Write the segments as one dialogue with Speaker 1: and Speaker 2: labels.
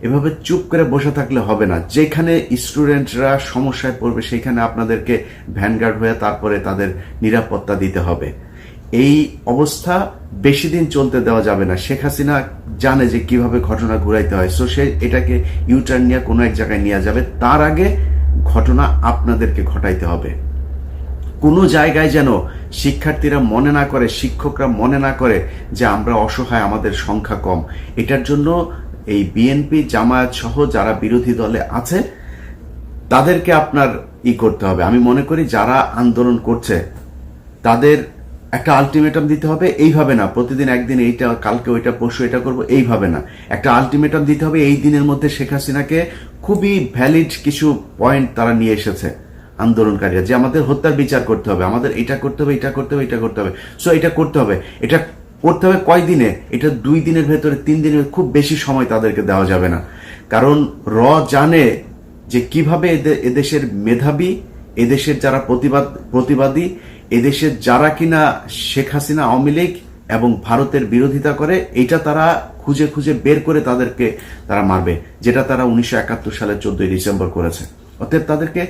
Speaker 1: এভাবে চুপ করে বসে থাকলে হবে না। যেখানে স্টুডেন্টরা সমস্যায় পড়বে সেখানে আপনাদেরকে ভ্যানগার্ড হয়ে তারপরে তাদের নিরাপত্তা দিতে হবে। এই অবস্থা বেশি দিন চলতে দেওয়া যাবে না। শেখ হাসিনা জানে যে কিভাবে ঘটনা ঘুরাইতে হয়, সো সে এটাকে ইউটার্ন নিয়ে কোনো এক জায়গায় নিয়ে যাবে। তার আগে ঘটনা আপনাদেরকে ঘটাইতে হবে। কোনো জায়গায় যেন শিক্ষার্থীরা মনে না করে, শিক্ষকরা মনে না করে যে আমরা অসহায়, আমাদের সংখ্যা কম। এটার জন্য এই বিএনপি, জামায়াত সহ যারা বিরোধী দলে আছে তাদেরকে আপনার করতে হবে। আমি মনে করি যারা আন্দোলন করছে তাদের একটা আলটিমেটাম দিতে হবে। এইভাবে না প্রতিদিন একদিন এইটা, কালকে ওইটা, পরশু এটা করবো, এইভাবে না। একটা আলটিমেটাম দিতে হবে। এই দিনের মধ্যে শেখ হাসিনাকে খুবই ভ্যালিড কিছু পয়েন্ট তারা নিয়ে এসেছে আন্দোলনকারীরা, যে আমাদের হত্যার বিচার করতে হবে, আমাদের এটা করতে হবে, এটা করতে হবে, এটা করতে হবে। সো এটা করতে হবে। এটা করতে হবে কয় দিনে? এটা 2 দিনের ভেতরে, 3 দিনের, খুব বেশি সময় তাদেরকে দেওয়া যাবে না। কারণ জানে যে কিভাবে এদেশের মেধাবী, এদেশের যারা প্রতিবাদী, এদেশের যারা কিনা শেখ হাসিনা, আওয়ামী লীগ এবং ভারতের বিরোধিতা করে, এটা তারা খুঁজে খুঁজে বের করে তাদেরকে তারা মারবে, যেটা তারা 1971 সালের 14ই ডিসেম্বর করেছে। অতএব তাদেরকে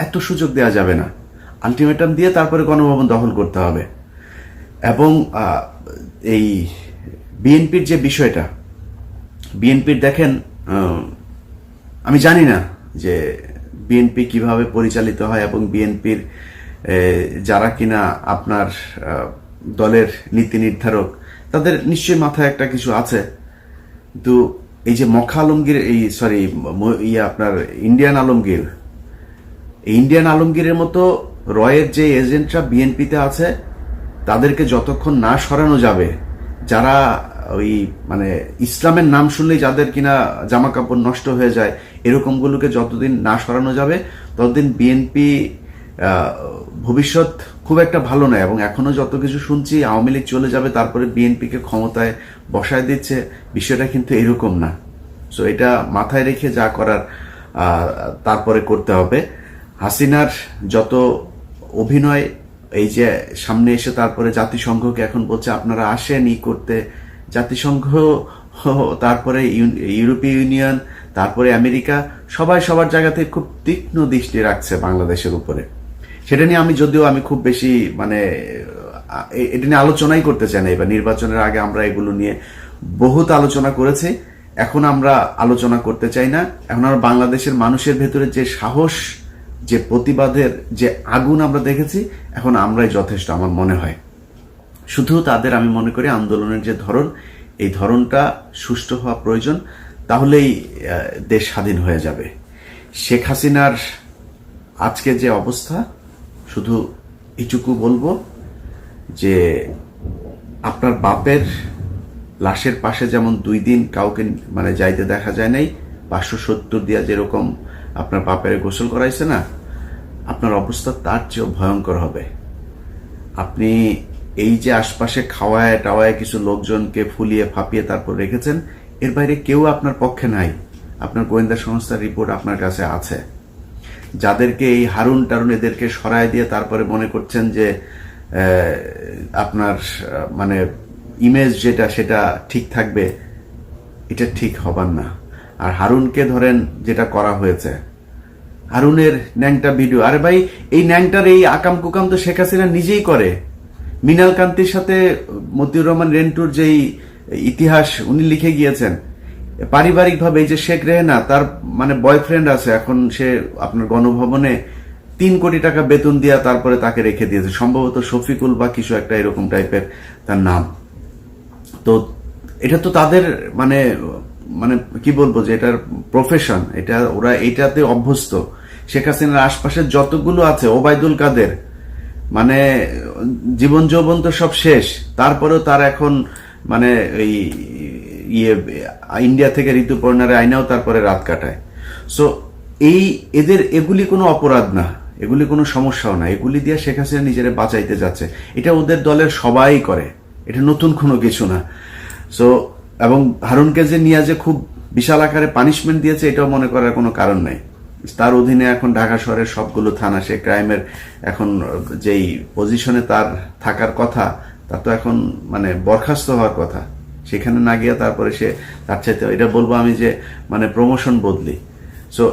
Speaker 1: এত সুযোগ দেওয়া যাবে না। আলটিমেটাম দিয়ে তারপরে গণভবন দখল করতে হবে। এবং এই বিএনপির যে বিষয়টা, বিএনপির দেখেন, আমি জানি না যে বিএনপি কিভাবে পরিচালিত হয় এবং বিএনপির যারা কিনা আপনার দলের নীতি নির্ধারক, তাদের নিশ্চয়ই মাথায় একটা কিছু আছে। কিন্তু এই যে মখা আলমগীর, আপনার ইন্ডিয়ান আলমগীরের মতো রয়ের যে এজেন্টরা বিএনপিতে আছে, তাদেরকে যতক্ষণ না সরানো যাবে, যারা ওই মানে ইসলামের নাম শুনলেই যাদের কিনা জামা কাপড় নষ্ট হয়ে যায়, এরকমগুলোকে যতদিন না সরানো যাবে ততদিন বিএনপি ভবিষ্যৎ খুব একটা ভালো নয়। এবং এখনো যত কিছু শুনছি আওয়ামী লীগ চলে যাবে তারপরে বিএনপিকে ক্ষমতায় বসায় দিচ্ছে, বিষয়টা কিন্তু এরকম না। সো এটা মাথায় রেখে যা করার তারপরে করতে হবে। হাসিনার যত অভিনয়, এই যে সামনে এসে তারপরে জাতিসংঘকে এখন বলছে আপনারা আসেন করতে, জাতিসংঘ, তারপরে ইউরোপীয় ইউনিয়ন, তারপরে আমেরিকা, সবাই সবার জায়গাতে খুব তীক্ষ্ণ দৃষ্টি রাখছে বাংলাদেশের উপরে। সেটা নিয়ে আমি খুব বেশি এটা নিয়ে আলোচনাই করতে চাই না। এবার নির্বাচনের আগে আমরা এগুলো নিয়ে বহুত আলোচনা করেছি, এখন আমরা আলোচনা করতে চাই না। এখন আমরা বাংলাদেশের মানুষের ভেতরে যে সাহস, যে প্রতিবাদের যে আগুন আমরা দেখেছি, এখন আমরাই যথেষ্ট আমার মনে হয়। শুধু তাদের, আমি মনে করি আন্দোলনের যে ধরন, এই ধরনটা সুষ্ঠু হওয়া প্রয়োজন, তাহলেই দেশ স্বাধীন হয়ে যাবে। শেখ হাসিনার আজকে যে অবস্থা, শুধু এইটুকু বলবো যে আপনার বাপের লাশের পাশে যেমন 2 দিন কাউকে যাইতে দেখা যায় নাই, 570 দিয়া যেরকম আপনার বাপের গোসল করাইছে না, আপনার অবস্থা তার চেয়েও ভয়ঙ্কর হবে। আপনি এই যে আশপাশে খাওয়ায় টাওয়ায় কিছু লোকজনকে ফুলিয়ে ফাঁপিয়ে তারপর রেখেছেন, এর বাইরে কেউ আপনার পক্ষে নাই। আপনার গোয়েন্দা সংস্থার রিপোর্ট আপনার কাছে আছে। যাদেরকে এই হারুন টারুন এদেরকে সরায় দিয়ে তারপরে মনে করছেন যে আপনার ইমেজ যেটা সেটা ঠিক থাকবে, এটা ঠিক হবার না। আর হারুনকে ধরেন যেটা করা হয়েছে, হারুনের ন্যাংটা ভিডিও, আরে ভাই এই ন্যাংটার এই আকাম কুকাম তো শেখ হাসিনা নিজেই করে। মৃণাল কান্তির সাথে মতিউর রহমান রেন্টুর যেই ইতিহাস উনি লিখে গিয়েছেন, পারিবারিকভাবে এই যে শেখ রেহেনা, তার বয়ফ্রেন্ড আছে, এখন সে আপনার গণভবনে 3 কোটি টাকা বেতন দিয়া তারপরে তাকে রেখে দিয়েছে, সম্ভবত শফিকুল বা কিছু একটা এরকম টাইপের তার নাম। তো এটা তো তাদের কি বলবো, যে এটার প্রফেশন, এটা ওরা এইটাতে অভ্যস্ত। শেখ হাসিনার আশপাশে যতগুলো আছে, ওবায়দুল কাদের, জীবন যৌবন তো সব শেষ, তারপরেও তার এখন এই ইন্ডিয়া থেকে ঋতুপর্ণারে আইনাও তারপরে রাত কাটায়। সো এগুলি কোনো অপরাধ না, এগুলি কোনো সমস্যাও না, এগুলি দিয়ে শেখ হাসিনা নিজেরা বাঁচাইতে যাচ্ছে। এটা ওদের দলের সবাই করে, এটা নতুন কোনো কিছু না। সো এবং হারুনকে যে নিয়ে যে খুব বিশাল আকারে পানিশমেন্ট দিয়েছে, এটাও মনে করার কোনো কারণ নাই। তার অধীনে এখন ঢাকা শহরের সবগুলো থানা, সে ক্রাইমের এখন যেই পজিশনে তার থাকার কথা, তা তো এখন বরখাস্ত হওয়ার কথা। সেখানে না গিয়ে তারপরে সে তার চাইতে, এটা বলবো আমি যে মানে প্রমোশন বদলি। সো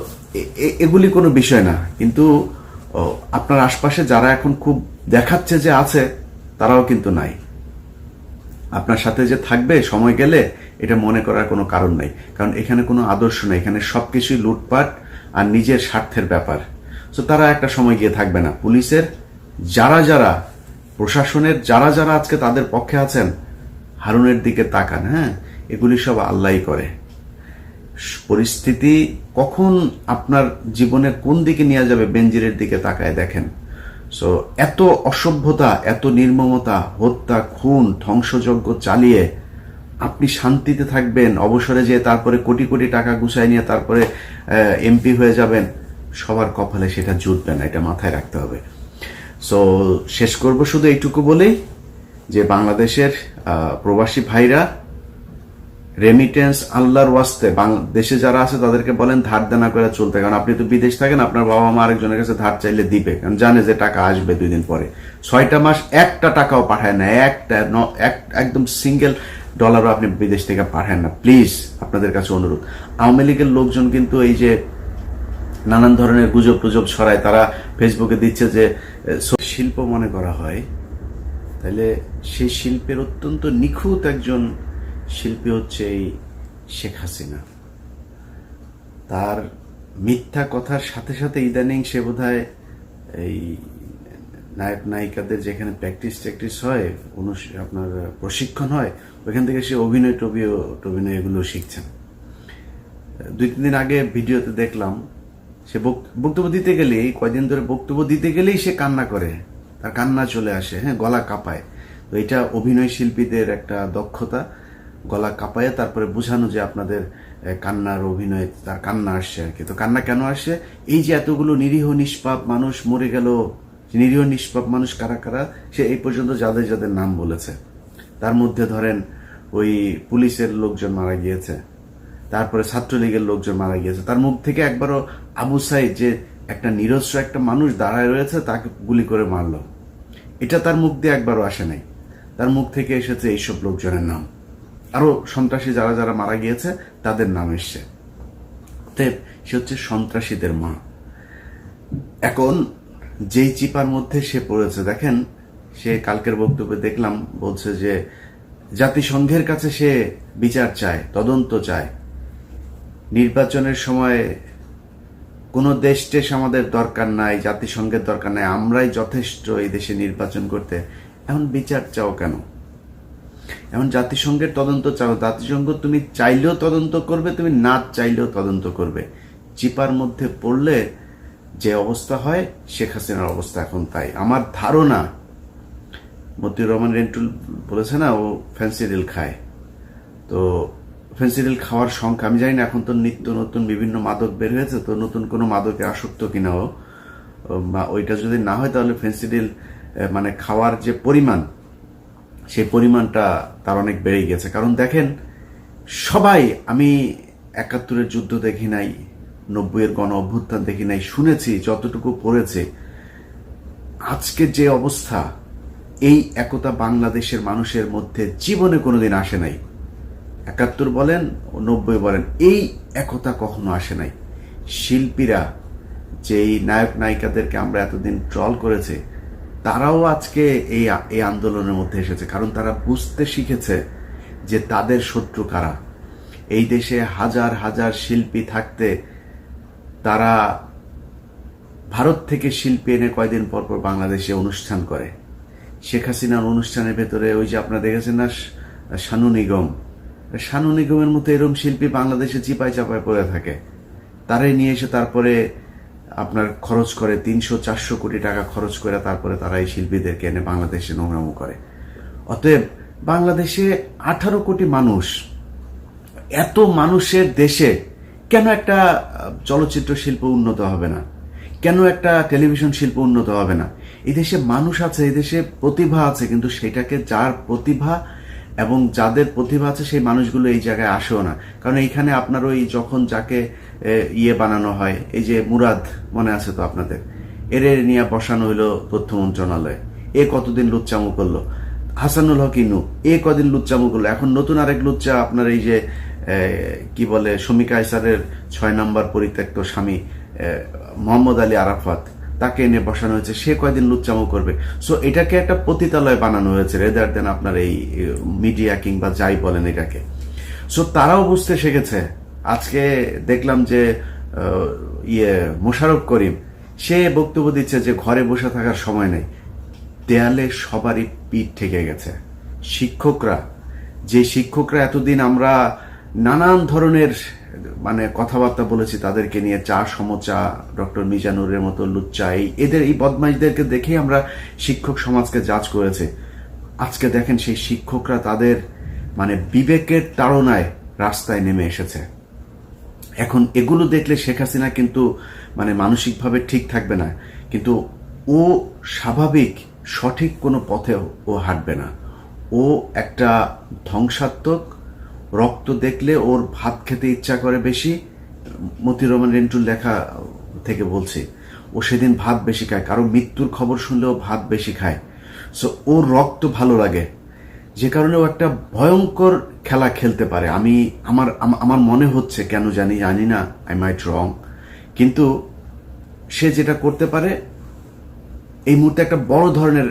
Speaker 1: এগুলি কোনো বিষয় না, কিন্তু আপনার আশপাশে যারা এখন খুব দেখাচ্ছে যে আছে, তারাও কিন্তু নাই। আপনার সাথে যে থাকবে সময় গেলে, এটা মনে করার কোনো কারণ নাই, কারণ এখানে কোনো আদর্শ নেই, এখানে সবকিছুই লুটপাট আর নিজের স্বার্থের ব্যাপার। সো তারা একটা সময় গিয়ে থাকবে না। পুলিশের যারা যারা, প্রশাসনের যারা যারা আজকে তাদের পক্ষে আছেন, হারুনের দিকে তাকান। হ্যাঁ, এগুলি সব আল্লাহই করে। পরিস্থিতি কখন আপনার জীবনের কোন দিকে নিয়ে যাবে, বেনজিরের দিকে তাকায় দেখেন। সো এত অসভ্যতা, এত নির্মমতা, হত্যা, খুন, ধ্বংসযজ্ঞ চালিয়ে আপনি শান্তিতে থাকবেন, অবসরে যেয়ে তারপরে কোটি কোটি টাকা গুছাই নিয়ে তারপরে এমপি হয়ে যাবেন, সবার কপালে সেটা জুটবে না, এটা মাথায় রাখতে হবে। সো শেষ করব শুধু এইটুকু বলেই যে বাংলাদেশের প্রবাসী ভাইরা, রেমিটেন্স আল্লাহর ওয়াস্তে দেশে যারা আছে তাদেরকে বলেন ধার দেনা করে চলতে, কারণ আপনি তো বিদেশ থাকেন, আপনার বাবা মা আরেকজনের কাছে ধার চাইলে দিবে, কারণ জানে যে টাকা আসবে 2 দিন পরে। 6টা মাস একটা টাকাও পাঠায় না, একদম সিঙ্গেল ডলারও আপনি বিদেশ থেকে পাঠান না। প্লিজ আপনাদের কাছে অনুরোধ। আওয়ামী লীগের লোকজন কিন্তু এই যে নানান ধরনের গুজব টুজব ছড়ায়, তারা ফেসবুকে দিচ্ছে যে শিল্প মনে করা হয়, তাহলে সেই শিল্পের অত্যন্ত নিখুঁত একজন শিল্পী হচ্ছে এই শেখ হাসিনা। তার মিথ্যা কথার সাথে সাথে ইদানিং সে বোধহয় এই নায়ক নায়িকাদের যেখানে প্র্যাকটিস হয়, আপনার প্রশিক্ষণ হয়, ওইখান থেকে সে অভিনয় এগুলো শিখছেন। 2-3 দিন আগে ভিডিওতে দেখলাম সে বক্তব্য দিতে গেলেই, কয়দিন ধরে বক্তব্য দিতে গেলেই সে কান্না করে, তার কান্না চলে আসে, হ্যাঁ, গলা কাঁপায়। তো এটা অভিনয় শিল্পীদের একটা দক্ষতা, গলা কাঁপায় তারপরে বোঝানো যে আপনাদের কান্নার অভিনয়, তার কান্না আসছে আর কি। তো কান্না কেন আসে? এই যে এতগুলো নিরীহ নিষ্পাপ মানুষ মরে গেল, নিরীহ নিষ্পাপ মানুষ কারা কারা, সে এই পর্যন্ত যাদের যাদের নাম বলেছে, তার মধ্যে ধরেন ওই পুলিশের লোকজন মারা গিয়েছে, তারপরে ছাত্রলীগের লোকজন মারা গিয়েছে, তার মুখ থেকে একবারও আবু সাইদ যে একটা নিরস্ত্র একটা মানুষ দাঁড়ায় রয়েছে তাকে গুলি করে মারল, এটা তার মুখ দিয়ে একবারও আসে নাই। তার মুখ থেকে এসেছে এইসব লোকজনের নাম, আরো সন্ত্রাসী যারা যারা মারা গিয়েছে তাদের নাম এসছে। সে হচ্ছে সন্ত্রাসীদের মা। এখন যেই চিপার মধ্যে সে পড়েছে, দেখেন, সে কালকের বক্তব্যে দেখলাম বলছে যে জাতিসংঘের কাছে সে বিচার চায়, তদন্ত চায়। নির্বাচনের সময় কোনো দেশ টেশ আমাদের দরকার নাই, জাতিসংঘের দরকার নাই, আমরাই যথেষ্ট এই দেশে নির্বাচন করতে। এখন বিচার চাও কেন? এখন জাতিসংঘের তদন্ত চাও, জাতিসংঘ তুমি চাইলেও তদন্ত করবে, তুমি না চাইলেও তদন্ত করবে। চিপার মধ্যে পড়লে যে অবস্থা হয়, শেখ হাসিনার অবস্থা এখন তাই। আমার ধারণা, মতিউর রহমান রেন্টুল বলেছে না ও ফেন্সিডিল খায়, তো ফেন্সিডিল খাওয়ার সংখ্যা আমি জানি না, এখন তো নিত্য নতুন বিভিন্ন মাদক বের হয়েছে, তো নতুন কোনো মাদকে আসক্ত কিনা ও, ওইটা যদি না হয় তাহলে ফেন্সিডিল মানে খাওয়ার যে পরিমাণ, সেই পরিমাণটা তার অনেক বেড়ে গেছে। কারণ দেখেন, সবাই, আমি 71-এর যুদ্ধ দেখি নাই, 90-এর গণ অভ্যুত্থান দেখি নাই, শুনেছি যতটুকু পড়েছে, আজকে যে অবস্থা, এই একতা বাংলাদেশের মানুষের মধ্যে জীবনে কোনোদিন আসে নাই। 71 বলেন, 90 বলেন, এই একতা কখনো আসে নাই। শিল্পীরা, যেই নায়ক নায়িকাদেরকে আমরা এতদিন ট্রল করেছে, তারাও আজকে এই আন্দোলনের মধ্যে এসেছে, কারণ তারা বুঝতে শিখেছে যে তাদের শত্রু কারা। এই দেশে হাজার হাজার শিল্পী থাকতে তারা ভারত থেকে শিল্পী এনে কয়দিন পর পর বাংলাদেশে অনুষ্ঠান করে। শেখ হাসিনার অনুষ্ঠানের ভেতরে ওই যে আপনারা দেখেছেন না, শানু নিগমের মতো এরকম শিল্পী বাংলাদেশে চিপায় চাপায় পড়ে থাকে, তারাই নিয়ে এসে তারপরে আপনার খরচ করে 300-400 কোটি টাকা খরচ করে, তারপরে তারা এই শিল্পীদেরকে এনে বাংলাদেশে নোংরামো করে। অতএব বাংলাদেশে 18 কোটি মানুষ, এত মানুষের দেশে কেন একটা চলচ্চিত্র শিল্প উন্নত হবে না? কেন একটা টেলিভিশন শিল্প উন্নত হবে না? এই দেশে মানুষ আছে, এই দেশে প্রতিভা আছে, কিন্তু সেটাকে, যার প্রতিভা এবং যাদের প্রতিভা আছে সেই মানুষগুলো এই জায়গায় আসেও না। কারণ এইখানে আপনার ওই যখন যাকে বানানো হয়, এই যে মুরাদ, মনে আছে তো আপনাদের, এর নিয়ে বসানো হইলো তথ্য মন্ত্রণালয়ে, এ কতদিন লুচ্চামু করলো। হাসানুল হক ইনু কদিন লুচ্চামো করলো, এখন নতুন আরেক লুচ্চা আপনার এই যে কি বলে শমিকা আইসারের 6 নম্বর পরিত্যক্ত স্বামী মোহাম্মদ আলী আরাফাত, তাকে এনে বসানো হয়েছে, সে কয়দিন লুচ্চামো করবে। সো এটাকে একটা পতিতালয় বানানো হয়েছে রেদার দেন আপনার এই মিডিয়া কিংবা যাই বলেন এটাকে। সো তারাও বুঝতে শিখেছে। আজকে দেখলাম যে মোশাররফ করিম সে বক্তব্য দিচ্ছে যে ঘরে বসে থাকার সময় নেই। দেয়ালে সবারই পিঠ ঠেকে গেছে। শিক্ষকরা এতদিন আমরা নানান ধরনের মানে কথাবার্তা বলেছি তাদেরকে নিয়ে, চা সমচা, ডক্টর মিজানুরের মতো লুচ্চা, এই বদমাইশদেরকে দেখেই আমরা শিক্ষক সমাজকে জাজ করেছি। আজকে দেখেন সেই শিক্ষকরা তাদের মানে বিবেকের তাড়নায় রাস্তায় নেমে এসেছে। এখন এগুলো দেখলে শেখ হাসিনা কিন্তু মানে মানসিকভাবে ঠিক থাকবে না, কিন্তু ও স্বাভাবিক সঠিক কোনো পথে ও হাঁটবে না। ও একটা ধ্বংসাত্মক, রক্ত দেখলে ওর ভাত খেতে ইচ্ছা করে বেশি। মতিউর রহমান রেন্টুর লেখা থেকে বলছি, ও সেদিন ভাত বেশি খায়, কারো মৃত্যুর খবর শুনলেও ভাত বেশি খায়। সো ওর রক্ত ভালো লাগে, যে কারণে ও একটা ভয়ঙ্কর খেলা খেলতে পারে। আমার মনে হচ্ছে, কেন জানি না, আই মাইট রং, কিন্তু সে যেটা করতে পারে এই মুহূর্তে একটা বড় ধরনের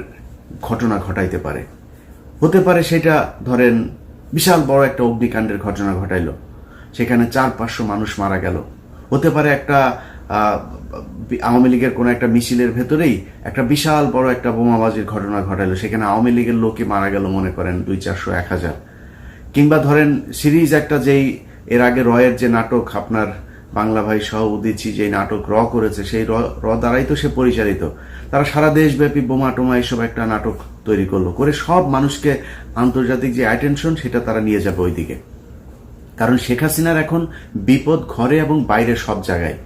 Speaker 1: ঘটনা ঘটাইতে পারে। হতে পারে সেটা ধরেন বিশাল বড় একটা অগ্নিকাণ্ডের ঘটনা ঘটাইলো, সেখানে 400-500 মানুষ মারা গেল। হতে পারে একটা আওয়ামী লীগের কোনো একটা মিছিলের ভেতরেই একটা বিশাল বড় একটা বোমাবাজির ঘটনা ঘটাইলো, সেখানে আওয়ামী লীগের লোকই মারা গেল, মনে করেন 200-400-1000। কিংবা ধরেন সিরিজ একটা, যেই এর আগে রয়ের যে নাটক আপনার বাংলা ভাই সহ উদিচি যে নাটক করেছে, সেই দ্বারাই তো সে পরিচালিত। তারা সারা দেশব্যাপী বোমা টোমা এইসব একটা নাটক তৈরি করলো, করে সব মানুষকে আন্তর্জাতিক যে অ্যাটেনশন সেটা তারা নিয়ে যাবে ওইদিকে। কারণ শেখ হাসিনার এখন বিপদ ঘরে এবং বাইরে সব জায়গায়।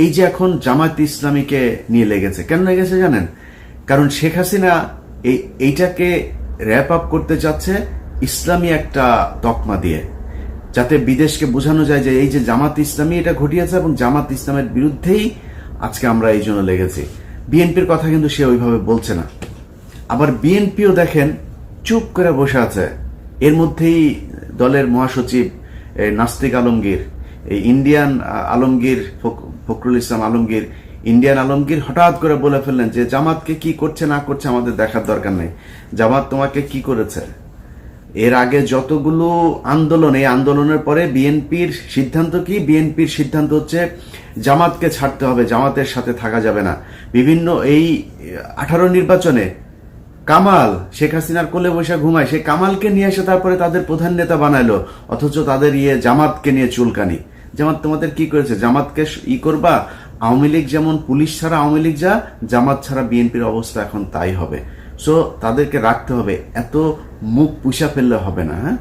Speaker 1: এই যে এখন জামায়াত ইসলামীকে নিয়ে লেগেছে, কেন লেগেছে জানেন? কারণ শেখ হাসিনা এইটাকে র্যাপ আপ করতে চাচ্ছে ইসলামী একটা তকমা দিয়ে, যাতে বিদেশকে বোঝানো যায় যে এই যে জামাত ইসলামী এটা ঘটিয়েছে এবং জামাত ইসলামের বিরুদ্ধেই আজকে আমরা এই জন্য লেগেছি। বিএনপির কথা কিন্তু সে ওইভাবে বলছে না। আবার বিএনপিও দেখেন চুপ করে বসে আছে। এর মধ্যেই দলের মহাসচিব নাস্তিক আলমগীর, এই ইন্ডিয়ান আলমগীর, ফখরুল ইসলাম আলমগীর, ইন্ডিয়ান আলমগীর হঠাৎ করে বলে ফেললেন যে জামাতকে কি করছে না করছে আমাদের দেখার দরকার নেই, জামাত তোমাকে কি করেছে। এর আগে যতগুলো আন্দোলন, এই আন্দোলনের পরে বিএনপির সিদ্ধান্ত কি? বিএনপির সিদ্ধান্ত হচ্ছে জামাতকে ছাড়তে হবে, জামাতের সাথে থাকা যাবে না। বিভিন্ন এই 18 নির্বাচনে কামাল শেখ হাসিনার কোলে বসে ঘুমায়, সেই কামালকে নিয়ে এসে তারপরে তাদের প্রধান নেতা বানাইলো, অথচ তাদের জামাতকে নিয়ে চুলকানি। জামাত তোমাদের কি করেছে? জামাতকে করবা? আওয়ামী লীগ যেমন পুলিশ ছাড়া আওয়ামী লীগ যা, জামাত ছাড়া বিএনপির অবস্থা এখন তাই হবে। সো তাদেরকে রাখতে হবে, এত মুখ পুষা ফেললে হবে না। হ্যাঁ,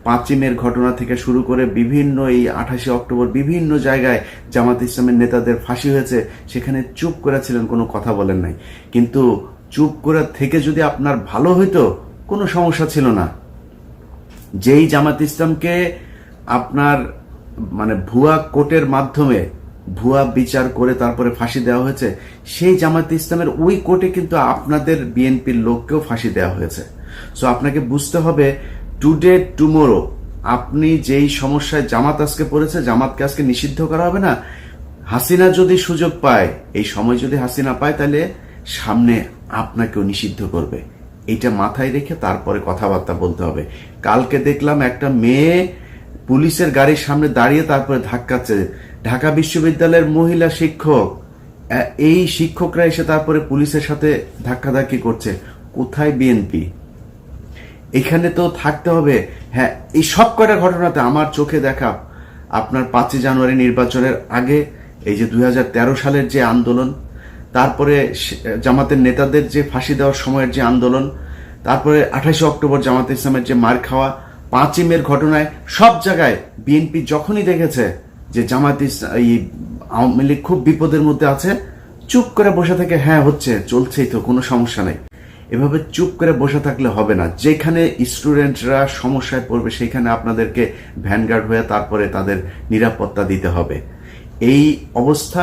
Speaker 1: 5ই মের ঘটনা থেকে শুরু করে বিভিন্ন এই 28শে অক্টোবর বিভিন্ন জায়গায় জামাত ইসলামের নেতাদের ফাঁসি হয়েছে, সেখানে চুপ করেছিলেন, কোনো কথা বলেন নাই। কিন্তু চুপ করে থেকে যদি আপনার ভালো হইতো কোনো সমস্যা ছিল না। যেই জামাত ইসলামকে আপনার মানে ভুয়া কোর্টের মাধ্যমে ভুয়া বিচার করে তারপরে ফাঁসি দেওয়া হয়েছে, সেই জামাত ইসলামের ওই কোর্টে কিন্তু আপনাদের বিএনপির লোককেও ফাঁসি দেওয়া হয়েছে। সো আপনাকে বুঝতে হবে টুডে টুমোরো আপনি যেই সমস্যায় জামাত আজকে পড়েছে, জামাতকে আজকে নিষিদ্ধ করা হবে না। হাসিনা যদি সুযোগ পায়, এই সময় যদি হাসিনা পায়, তাহলে সামনে আপনাকেও নিষিদ্ধ করবে। এইটা মাথায় রেখে তারপরে কথাবার্তা বলতে হবে। কালকে দেখলাম একটা মেয়ে পুলিশের গাড়ির সামনে দাঁড়িয়ে তারপরে ধাক্কাচ্ছে, ঢাকা বিশ্ববিদ্যালয়ের মহিলা শিক্ষক। এই শিক্ষকরা এসে তারপরে পুলিশের সাথে ধাক্কাধাক্কি করছে। কোথায় বিএনপি? এখানে তো থাকতে হবে। হ্যাঁ, এই সব কয়টা ঘটনাতে আমার চোখে দেখা আপনার 5ই জানুয়ারি নির্বাচনের আগে এই যে 2013 সালের যে আন্দোলন, তারপরে জামাতের নেতাদের যে ফাঁসি দেওয়ার সময়ের যে আন্দোলন, তারপরে 28শে অক্টোবর জামাত ইসলামের যে মার খাওয়া, 5ই মের ঘটনায় সব জায়গায় বিএনপি যখনই দেখেছে যে জামাত এই আওয়ামী লীগ খুব বিপদের মধ্যে আছে, চুপ করে বসে থেকে হ্যাঁ হচ্ছে, চলছেই তো, কোনো সমস্যা নেই। এভাবে চুপ করে বসে থাকলে হবে না। যেখানে স্টুডেন্টরা সমস্যায় পড়বে সেখানে আপনাদেরকে ভ্যানগার্ড হয়ে তারপরে তাদের নিরাপত্তা দিতে হবে। এই অবস্থা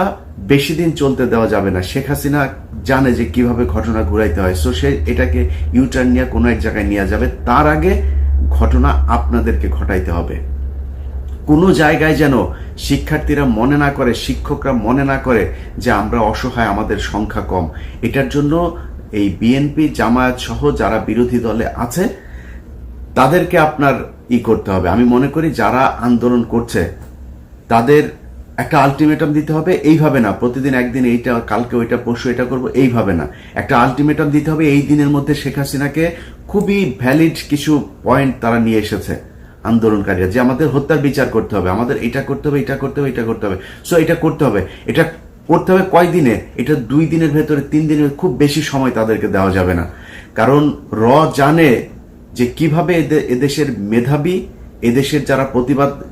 Speaker 1: বেশি দিন চলতে দেওয়া যাবে না। শেখ হাসিনা জানে যে কিভাবে ঘটনা ঘুরাইতে হয়, সো সে এটাকে ইউটার্ন নিয়ে কোনো এক জায়গায় নিয়ে যাবে। তার আগে ঘটনা আপনাদেরকে ঘটাইতে হবে। কোনো জায়গায় যেন শিক্ষার্থীরা মনে না করে, শিক্ষকরা মনে না করে যে আমরা অসহায়, আমাদের সংখ্যা কম। এটার জন্য এই বিএনপি, জামায়াত সহ যারা বিরোধী দলে আছে তাদেরকে আপনার করতে হবে। আমি মনে করি যারা আন্দোলন করছে তাদের একটা আলটিমেটাম দিতে হবে। এইভাবে না প্রতিদিন একদিন এইটা, কালকে ওইটা, পরশু এটা করবো, এইভাবে না। একটা আলটিমেটাম দিতে হবে। এই দিনের মধ্যে শেখ হাসিনাকে খুবই ভ্যালিড কিছু পয়েন্ট তারা নিয়ে এসেছে আন্দোলনকারীরা, যে আমাদের হত্যার বিচার করতে হবে, আমাদের এটা করতে হবে, এটা করতে হবে, এটা করতে হবে। সো এটা করতে হবে। এটা করতে হবে কয়দিনে? এটা 2 দিনের ভেতরে, 3 দিনের, খুব বেশি সময় তাদেরকে দেওয়া যাবে না। কারণ জানে যে কিভাবে এদেশের মেধাবী, এদেশের যারা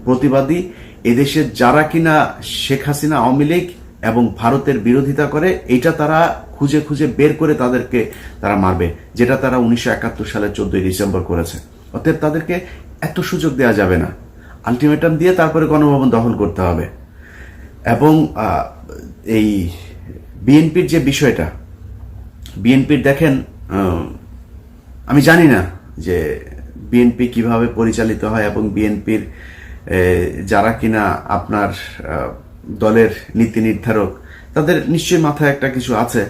Speaker 1: প্রতিবাদী, এদেশের যারা কিনা শেখ হাসিনা, আওয়ামী লীগ এবং ভারতের বিরোধিতা করে, এটা তারা খুঁজে খুঁজে বের করে তাদেরকে তারা মারবে, যেটা তারা 1971 সালের 14 ডিসেম্বর করেছে। অতএব তাদেরকে এত সুযোগ দেওয়া যাবে না। আলটিমেটাম দিয়ে তারপরে গণভবন দখল করতে হবে। এবং এই বিএনপির যে বিষয়টা, বিএনপির দেখেন, আমি জানি না যে বিএনপি কিভাবে পরিচালিত হয় এবং বিএনপির যারা কিনা আপনার দলের নীতি নির্ধারক, তাদের নিশ্চয়ই মাথায় একটা কিছু আছে।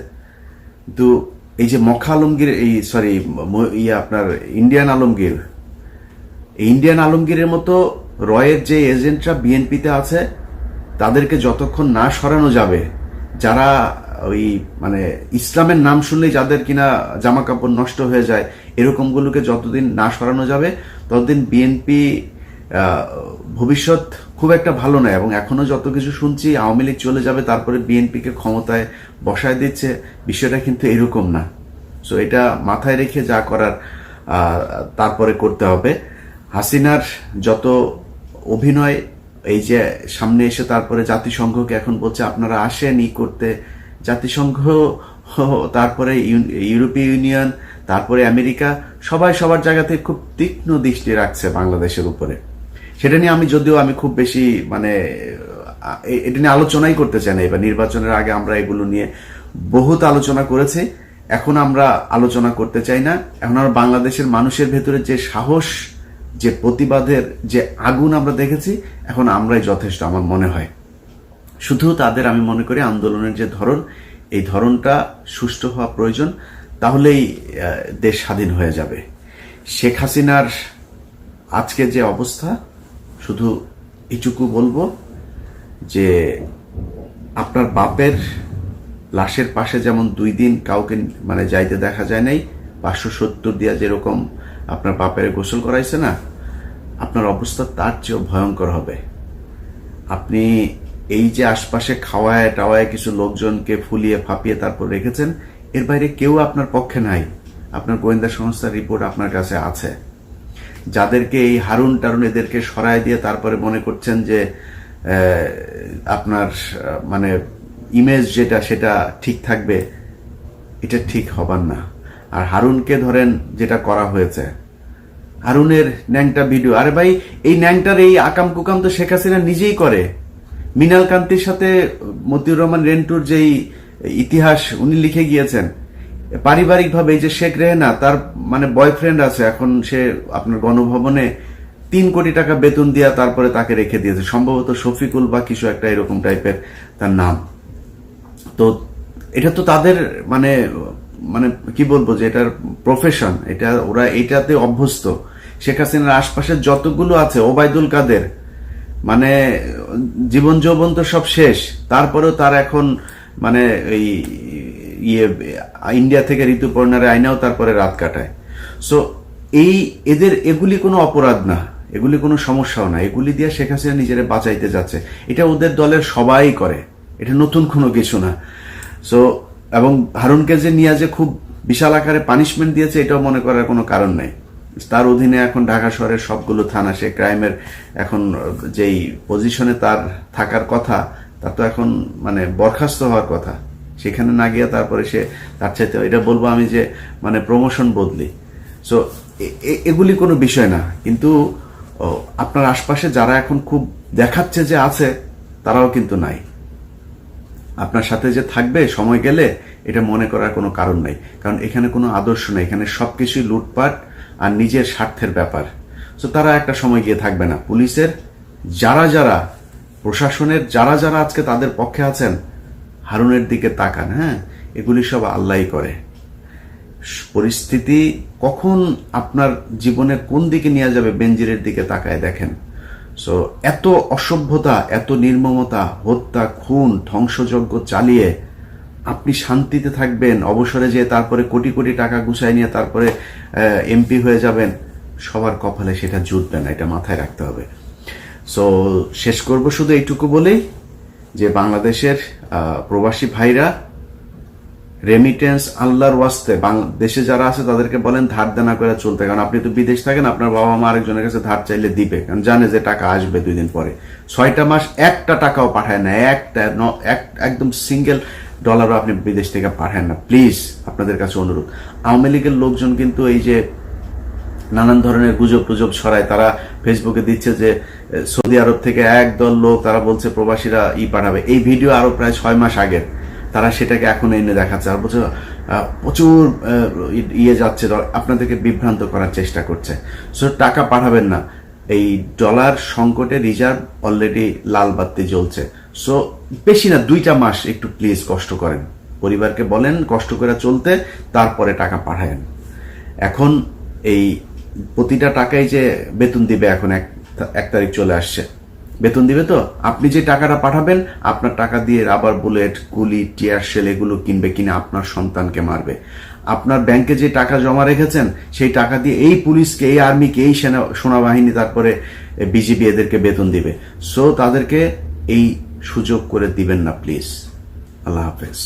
Speaker 1: কিন্তু এই যে মখা আলমগীর, আপনার ইন্ডিয়ান আলমগীরের মতো রয়ের যে এজেন্টরা বিএনপিতে আছে, তাদেরকে যতক্ষণ না সরানো যাবে, যারা ইসলামের নাম শুনলেই যাদের কিনা জামা কাপড় নষ্ট হয়ে যায়, এরকমগুলোকে যতদিন না সরানো যাবে ততদিন বিএনপি ভবিষ্যৎ খুব একটা ভালো নয়। এবং এখনো যত কিছু শুনছি আওয়ামী লীগ চলে যাবে, তারপরে বিএনপিকে ক্ষমতায় বসায় দিচ্ছে, বিষয়টা কিন্তু এরকম না। সো এটা মাথায় রেখে যা করার তারপরে করতে হবে। হাসিনার যত অভিনয়, এই যে সামনে এসে তারপরে জাতিসংঘকে এখন বলছে আপনারা আসেন করতে, জাতিসংঘ, তারপরে ইউরোপীয় ইউনিয়ন, তারপরে আমেরিকা, সবাই সবার জায়গাতে খুব তীক্ষ্ণ দৃষ্টি রাখছে বাংলাদেশের উপরে। সেটা নিয়ে আমি খুব বেশি এটা নিয়ে আলোচনাই করতে চাই না। এবার নির্বাচনের আগে আমরা এগুলো নিয়ে বহুত আলোচনা করেছি, এখন আমরা আলোচনা করতে চাই না। এখন আমরা বাংলাদেশের মানুষের ভেতরে যে সাহস, যে প্রতিবাদের যে আগুন আমরা দেখেছি, এখন আমরাই যথেষ্ট আমার মনে হয়। শুধু তাদের, আমি মনে করি আন্দোলনের যে ধরন, এই ধরনটা সুষ্ঠু হওয়া প্রয়োজন, তাহলেই দেশ স্বাধীন হয়ে যাবে। শেখ হাসিনার আজকে যে অবস্থা, শুধু এইটুকু বলবো যে আপনার বাপের লাশের পাশে যেমন 2 দিন কাউকে যাইতে দেখা যায় নাই, 570 দিয়া যেরকম আপনার বাপের গোসল করাইছে না, আপনার অবস্থা তার চেয়েও ভয়ঙ্কর হবে। আপনি এই যে আশপাশে খাওয়ায় টাওয়ায় কিছু লোকজনকে ফুলিয়ে ফাঁপিয়ে তারপর রেখেছেন, এর বাইরে কেউ আপনার পক্ষে নাই। আপনার গোয়েন্দা সংস্থার রিপোর্ট আপনার কাছে আছে। যাদেরকে এই হারুন টারুন এদেরকে সরায় দিয়ে তারপরে মনে করছেন যে আপনার ইমেজ যেটা সেটা ঠিক থাকবে, এটা ঠিক হবার না। আর হারুনকে ধরেন যেটা করা হয়েছে, হারুনের ন্যাংটা ভিডিও, আরে ভাই এই ন্যাংটার এই আকাম কুকাম তো শেখ হাসিনা নিজেই করে। মৃণাল কান্তির সাথে মতিউর রহমান রেন্টুর যেই ইতিহাস উনি লিখে গিয়েছেন, পারিবারিকভাবে এই যে শেখ রেহেনা, তার বয়ফ্রেন্ড আছে, এখন সে আপনার গণভবনে 3 কোটি টাকা বেতন দিয়া তারপরে তাকে রেখে দিয়েছে, সম্ভবত শফিকুল বা কিছু একটা এরকম টাইপের তার নাম। তো এটা তো তাদের কি বলবো, যে এটার প্রফেশন, এটা ওরা এইটাতে অভ্যস্ত। শেখ হাসিনার আশপাশের যতগুলো আছে, ওবায়দুল কাদের, জীবন যৌবন তো সব শেষ, তারপরেও তার এখন এই ইন্ডিয়া থেকে ঋতুপর্ণারে আইনাও তারপরে রাত কাটায়। সো এগুলি কোনো অপরাধ না, এগুলি কোনো সমস্যাও না, এগুলি দিয়ে শেখ হাসিনা নিজেরা বাঁচাইতে যাচ্ছে। এটা ওদের দলের সবাই করে, এটা নতুন কোনো কিছু না। সো এবং হারুনকে যে নিয়ে যে খুব বিশাল আকারে পানিশমেন্ট দিয়েছে, এটাও মনে করার কোনো কারণ নাই। তার অধীনে এখন ঢাকা শহরের সবগুলো থানা, সে ক্রাইমের এখন যেই পজিশনে তার থাকার কথা, তা তো এখন বরখাস্ত হওয়ার কথা। সেখানে না গিয়ে তারপরে সে তার চাইতে, এটা বলবো আমি যে প্রমোশন বদলি। সো এগুলি কোনো বিষয় না, কিন্তু আপনার আশপাশে যারা এখন খুব দেখাচ্ছে যে আছে, তারাও কিন্তু নাই। আপনার সাথে যে থাকবে সময় গেলে, এটা মনে করার কোনো কারণ নাই। কারণ এখানে কোনো আদর্শ নেই, এখানে সবকিছুই লুটপাট আর নিজের স্বার্থের ব্যাপার। তো তারা একটা সময় গিয়ে থাকবে না। পুলিশের যারা যারা, প্রশাসনের যারা যারা আজকে তাদের পক্ষে আছেন, হারুনের দিকে তাকান। হ্যাঁ, এগুলি সব আল্লাহই করে। পরিস্থিতি কখন আপনার জীবনের কোন দিকে নিয়ে যাবে, বেনজিরের দিকে তাকায় দেখেন। সো এত অসভ্যতা, এত নির্মমতা, হত্যা, খুন, ধ্বংসযজ্ঞ চালিয়ে আপনি শান্তিতে থাকবেন, অবসরে যেয়ে তারপরে কোটি কোটি টাকা গুছাই নিয়ে তারপরে এমপি হয়ে যাবেন, সবার কপালে সেটা জুটবে না, এটা মাথায় রাখতে হবে। সো শেষ করব শুধু এইটুকু বলেই যে বাংলাদেশের প্রবাসী ভাইরা, রেমিটেন্স আল্লাহর ওয়াস্তে দেশে যারা আছে তাদেরকে বলেন ধার দেনা করে চলতে। কারণ আপনি তো বিদেশ থাকেন, আপনার বাবা মা আরেকজনের কাছে ধার চাইলে দিবে, কারণ জানে যে টাকা আসবে 2 দিন পরে। 6টা মাস একটা টাকাও পাঠায় না, একদম সিঙ্গেল ডলারও আপনি বিদেশ থেকে পাঠান না। প্লিজ আপনাদের কাছে অনুরোধ। আওয়ামী লীগের লোকজন কিন্তু এই যে নানান ধরনের গুজব টুজব ছড়ায়, তারা ফেসবুকে দিচ্ছে যে সৌদি আরব থেকে একদল লোক, তারা বলছে প্রবাসীরা পাঠাবে। এই ভিডিও আরো প্রায় 6 মাস আগের, তারা সেটাকে এখন এনে দেখাচ্ছে আর বলছে প্রচুর যাচ্ছে, আপনাদেরকে বিভ্রান্ত করার চেষ্টা করছে। সো টাকা পাঠাবেন না, এই ডলার সংকটে রিজার্ভ অলরেডি লাল বাতি জ্বলছে। সো বেশি না, 2টা মাস একটু প্লিজ কষ্ট করেন, পরিবারকে বলেন কষ্ট করে চলতে, তারপরে টাকা পাঠায়েন। এখন এই প্রতিটা টাকায় যে বেতন দিবে, এখন 1 তারিখ চলে আসছে, বেতন দিবে। তো আপনি যে টাকাটা পাঠাবেন, আপনার টাকা দিয়ে রাবার বুলেট, গুলি, টিয়ার শেল এগুলো কিনবে, কিনে আপনার সন্তানকে মারবে। আপনার ব্যাংকে যে টাকা জমা রেখেছেন, সেই টাকা দিয়ে এই পুলিশকে, এই আর্মিকে, এই সেনাবাহিনী, তারপরে বিজিবি এদেরকে বেতন দিবে। সো তাদেরকে এই সুযোগ করে দিবেন না প্লিজ। আল্লাহ হাফেজ।